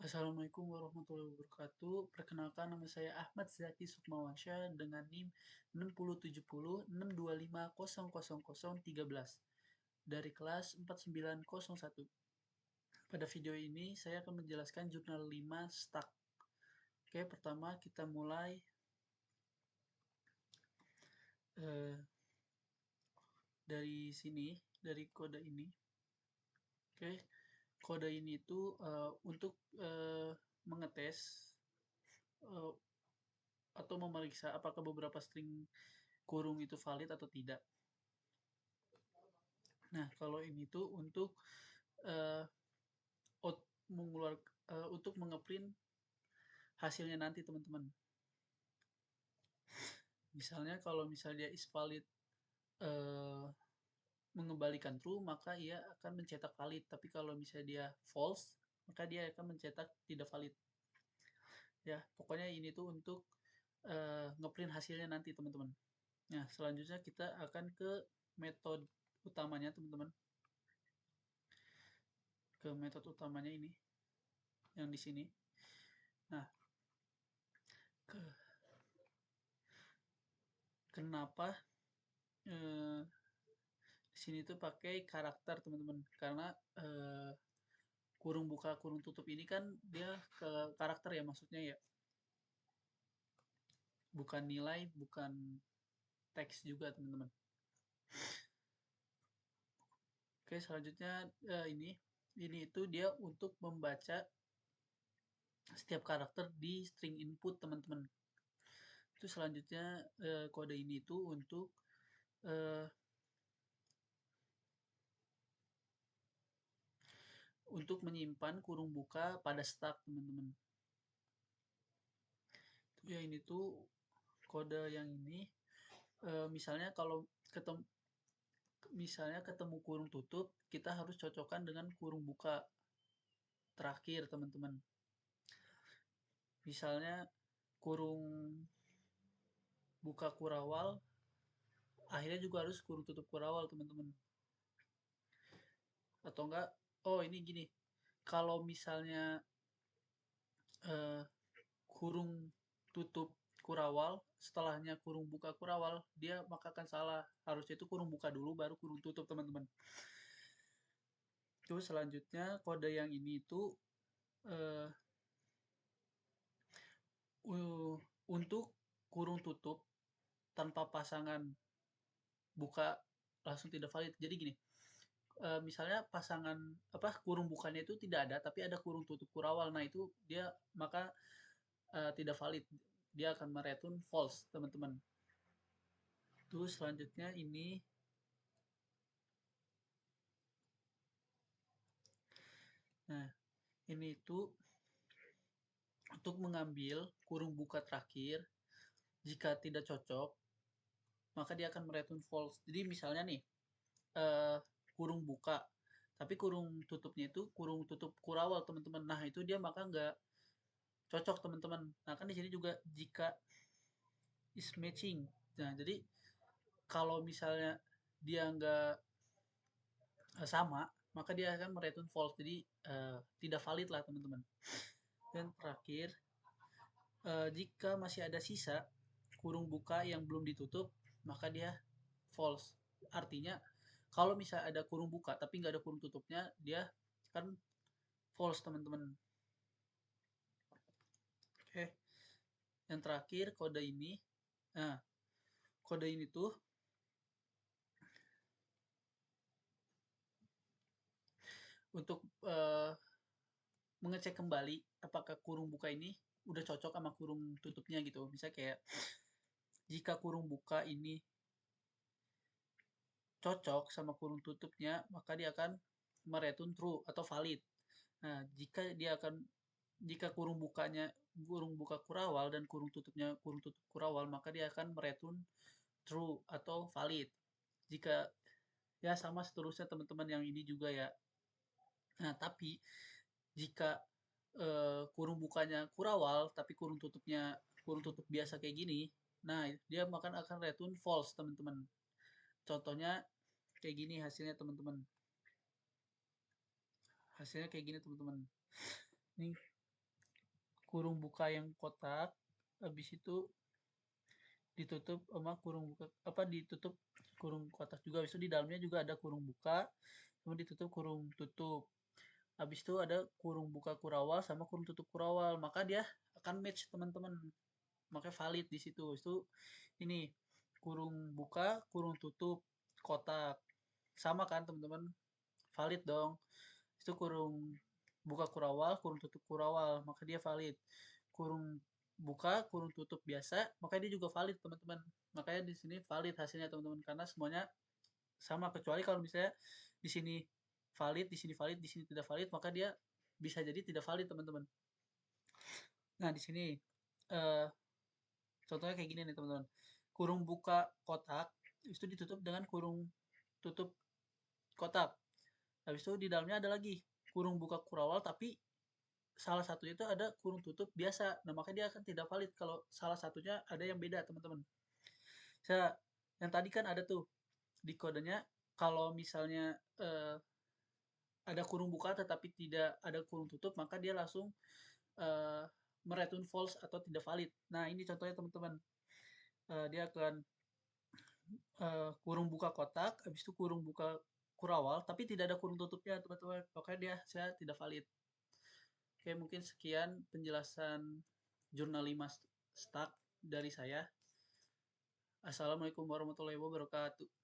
Assalamualaikum warahmatullahi wabarakatuh. Perkenalkan, nama saya Ahmad Zaki Sukmawansyah dengan NIM 607062500013 dari kelas 4901. Pada video ini saya akan menjelaskan jurnal 5 stuck. Oke, pertama kita mulai dari sini, dari kode ini. Oke, kode ini itu untuk mengetes atau memeriksa apakah beberapa string kurung itu valid atau tidak. Nah, kalau ini tuh untuk uh, untuk mengeprint hasilnya nanti, teman-teman. Misalnya kalau misalnya is valid mengembalikan true, maka ia akan mencetak valid. Tapi kalau misalnya dia false, maka dia akan mencetak tidak valid. Ya, pokoknya ini tuh untuk ngeprint hasilnya nanti, teman-teman. Nah, selanjutnya kita akan ke metode utamanya, teman-teman. Ke metode utamanya ini, yang di sini. Nah, kenapa di sini tuh pakai karakter, teman-teman? Karena kurung buka kurung tutup ini kan dia ke karakter ya, maksudnya ya, bukan nilai, bukan teks juga, teman-teman. Oke, selanjutnya ini itu dia untuk membaca setiap karakter di string input, teman-teman. Itu selanjutnya kode ini itu untuk menyimpan kurung buka pada stack, teman-teman. Ya, ini tuh kode yang ini misalnya kalau ketemu kurung tutup, kita harus cocokkan dengan kurung buka terakhir, teman-teman. Misalnya kurung buka kurawal, akhirnya juga harus kurung tutup kurawal, teman-teman. Atau enggak, oh ini gini, kalau misalnya kurung tutup kurawal, setelahnya kurung buka kurawal, dia maka akan salah. Harusnya itu kurung buka dulu, baru kurung tutup, teman-teman. Terus selanjutnya kode yang ini itu untuk kurung tutup tanpa pasangan buka langsung tidak valid. Jadi gini, misalnya pasangan kurung bukanya itu tidak ada, tapi ada kurung tutup kurawal. Nah, itu dia maka tidak valid. Dia akan mereturn false, teman-teman. Terus selanjutnya ini ini itu untuk mengambil kurung buka terakhir. Jika tidak cocok, maka dia akan mereturn false. Jadi misalnya nih, kurung buka, tapi kurung tutupnya itu kurung tutup kurawal, teman-teman. Nah, itu dia maka nggak cocok, teman-teman. Nah, kan di sini juga jika is matching. Nah, jadi kalau misalnya dia nggak sama, maka dia akan mereturn false. Jadi tidak valid lah, teman-teman. Dan terakhir, jika masih ada sisa kurung buka yang belum ditutup, maka dia false. Artinya kalau misalnya ada kurung buka tapi nggak ada kurung tutupnya, dia kan false, teman-teman. Oke, yang terakhir kode ini. Nah, kode ini tuh untuk mengecek kembali apakah kurung buka ini udah cocok sama kurung tutupnya gitu. Misalnya kayak jika kurung buka ini cocok sama kurung tutupnya, maka dia akan mereturn true atau valid. Nah, jika kurung buka kurawal dan kurung tutupnya kurung tutup kurawal, maka dia akan mereturn true atau valid. Jika ya sama seterusnya, teman-teman, yang ini juga ya. Nah, tapi jika kurung bukanya kurawal tapi kurung tutup biasa kayak gini, nah dia akan return false, teman-teman. Contohnya kayak gini hasilnya, teman-teman. Hasilnya kayak gini, teman-teman. Nih, kurung buka yang kotak, habis itu ditutup sama kurung buka apa ditutup kurung kotak juga, habis itu di dalamnya juga ada kurung buka, kemudian ditutup kurung tutup. Habis itu ada kurung buka kurawal sama kurung tutup kurawal, maka dia akan match teman-teman, makanya valid di situ. Itu ini kurung buka kurung tutup kotak sama kan teman-teman, valid dong. Itu kurung buka kurawal kurung tutup kurawal, maka dia valid. Kurung buka kurung tutup biasa, maka dia juga valid teman-teman. Makanya di sini valid hasilnya teman-teman, karena semuanya sama, kecuali kalau misalnya di sini valid, di sini valid, di sini tidak valid, maka dia bisa jadi tidak valid teman-teman. Nah di sini eh, contohnya kayak gini nih teman-teman, kurung buka kotak itu ditutup dengan kurung tutup kotak, habis itu di dalamnya ada lagi kurung buka kurawal, tapi salah satu itu ada kurung tutup biasa, nah makanya dia akan tidak valid kalau salah satunya ada yang beda teman-teman. Saya yang tadi kan ada tuh di kodenya, kalau misalnya ada kurung buka tetapi tidak ada kurung tutup, maka dia langsung uh, mereturn false atau tidak valid. Nah ini contohnya teman-teman, dia akan kurung buka kotak, habis itu kurung buka kurawal, tapi tidak ada kurung tutupnya teman-teman, makanya dia saya tidak valid. Oke, mungkin sekian penjelasan jurnal 5 stack dari saya. Assalamualaikum warahmatullahi wabarakatuh.